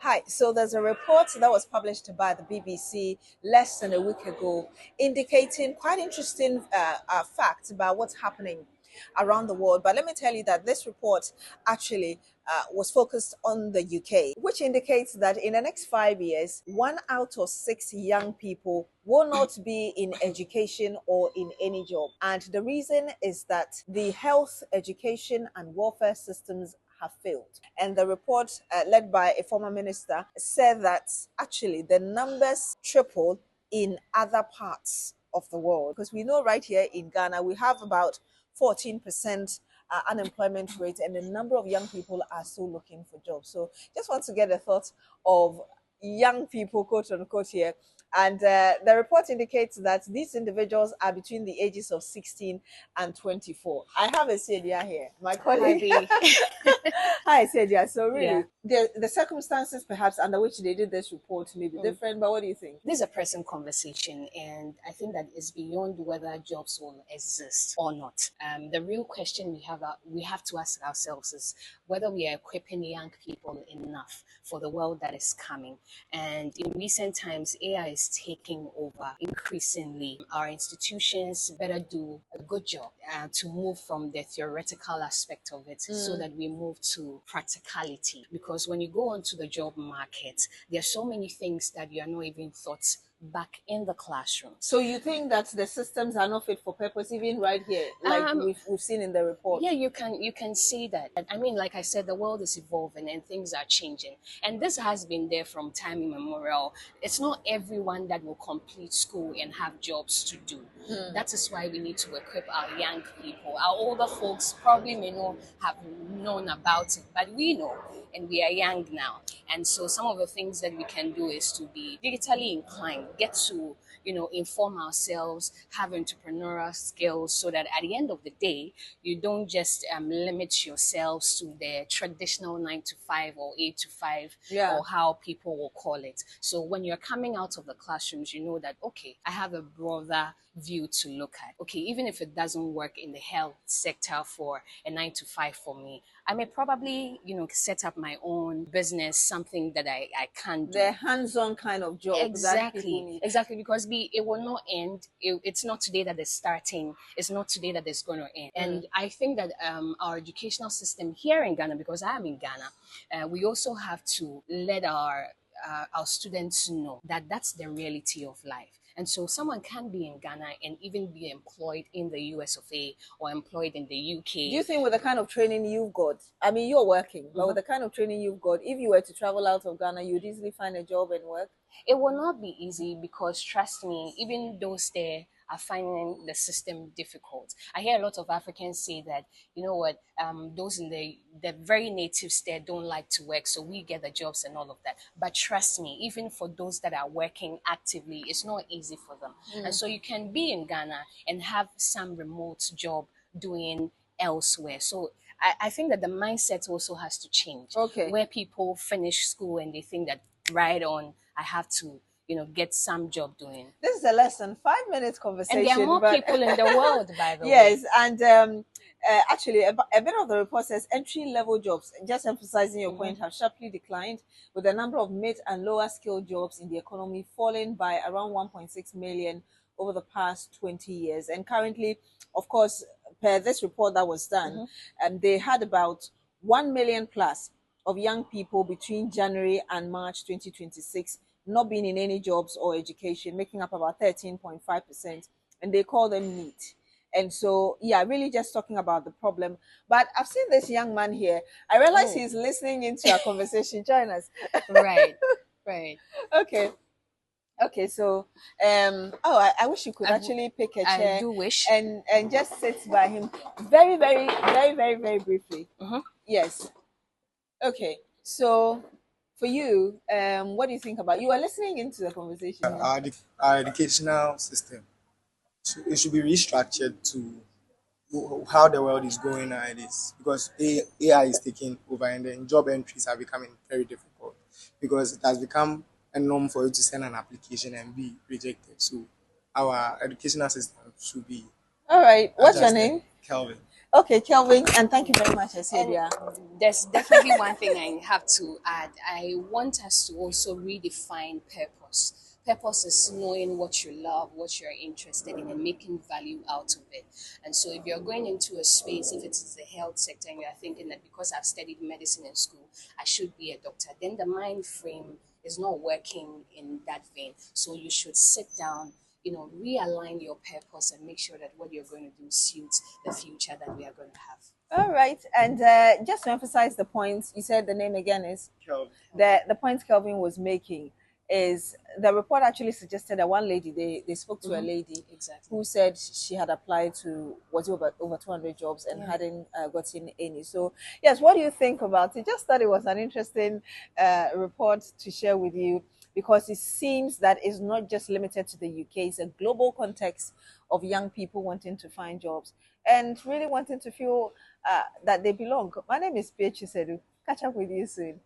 Hi, so there's a report that was published by the BBC less than a week ago indicating quite interesting facts about what's happening around the world. But let me tell you that this report actually was focused on the UK, which indicates that in the next 5 years, 1 out of 6 young people will not be in education or in any job. And the reason is that the health, education, and welfare systems have failed. And the report, led by a former minister, said that actually the numbers triple in other parts of the world. Because we know right here in Ghana, we have about 14% unemployment rate, and the number of young people are still looking for jobs. So just want to get a thought of young people, quote unquote, here. And the report indicates that these individuals are between the ages of 16 and 24. I have a Cedia here, my colleague. Hi, Cedia. So really, the circumstances perhaps under which they did this report may be different, but what do you think? This is a present conversation, and I think that it's beyond whether jobs will exist or not. The real question we have to ask ourselves is whether we are equipping young people enough for the world that is coming. And in recent times, AI is taking over increasingly. Our institutions better do a good job to move from the theoretical aspect of it so that we move to practicality. Because when you go onto the job market, there are so many things that you are not even thought back in the classroom. So you think that the systems are not fit for purpose, even right here, like we've seen in the report? Yeah, you can see that. I mean, like I said, the world is evolving and things are changing, and this has been there from time immemorial. It's not everyone that will complete school and have jobs to do. That is why we need to equip our young people. Our older folks probably may not have known about it, but we know, and we are young now. And so some of the things that we can do is to be digitally inclined, get to, inform ourselves, have entrepreneurial skills so that at the end of the day, you don't just limit yourselves to the traditional 9 to 5 or 8 to 5 or how people will call it. So when you're coming out of the classrooms, you know that, okay, I have a broader view to look at. Okay, even if it doesn't work in the health sector for a 9 to 5 for me, I may probably, set up my own business, something that I can do. The hands-on kind of job. Exactly, because it will not end. It's not today that it's starting. It's not today that it's going to end. And I think that our educational system here in Ghana, because I am in Ghana, we also have to let our students know that that's the reality of life. And so someone can be in Ghana and even be employed in the US of A or employed in the UK. Do you think with the kind of training you've got, I mean, you're working, but with the kind of training you've got, if you were to travel out of Ghana, you'd easily find a job and work? It will not be easy because, trust me, even those there are finding the system difficult. I hear a lot of Africans say that, you know what, those in the very natives there don't like to work, so we get the jobs and all of that. But trust me, even for those that are working actively, it's not easy for them. And so you can be in Ghana and have some remote job doing elsewhere. So I think that the mindset also has to change. Okay. Where people finish school and they think that right on, I have to get some job doing. This is a less than 5 minutes conversation. And there are more people in the world, by the way. Yes, and actually, a bit of the report says entry-level jobs, just emphasizing your point, have sharply declined, with the number of mid and lower skilled jobs in the economy falling by around 1.6 million over the past 20 years. And currently, of course, per this report that was done, they had about 1 million plus of young people between January and March 2026 not being in any jobs or education, making up about 13.5%, and they call them NEET. And so, yeah, really just talking about the problem. But I've seen this young man here. I realize he's listening into our conversation. Join us. Right. Okay, so I wish you could actually pick a chair. I do wish. And just sit by him very, very, very, very, very briefly. Yes. Okay, so for you, what do you think about? You are listening into the conversation. Our educational system, it should be restructured to how the world is going nowadays, because AI is taking over and then job entries are becoming very difficult because it has become a norm for you to send an application and be rejected. So our educational system should be. All right. What's your name? Kelvin. Okay, Kelvin, and thank you very much, And Acedia. there's definitely one thing I have to add. I want us to also redefine purpose. Purpose is knowing what you love, what you're interested in, and making value out of it. And so, if you're going into a space, if it's the health sector, and you're thinking that because I've studied medicine in school, I should be a doctor, then the mind frame is not working in that vein. So, you should sit down, realign your purpose and make sure that what you're going to do suits the future that we are going to have. All right, and just to emphasize the points, you said the name again is Kelvin. the point Kelvin was making is the report actually suggested that one lady they spoke to a lady Exactly. who said she had applied to was it over 200 jobs and Yeah. hadn't gotten any. So yes, what do you think about it? Just thought it was an interesting report to share with you because it seems that it's not just limited to the UK. It's a global context of young people wanting to find jobs and really wanting to feel that they belong. My name is Piechi Sedu. Catch up with you soon.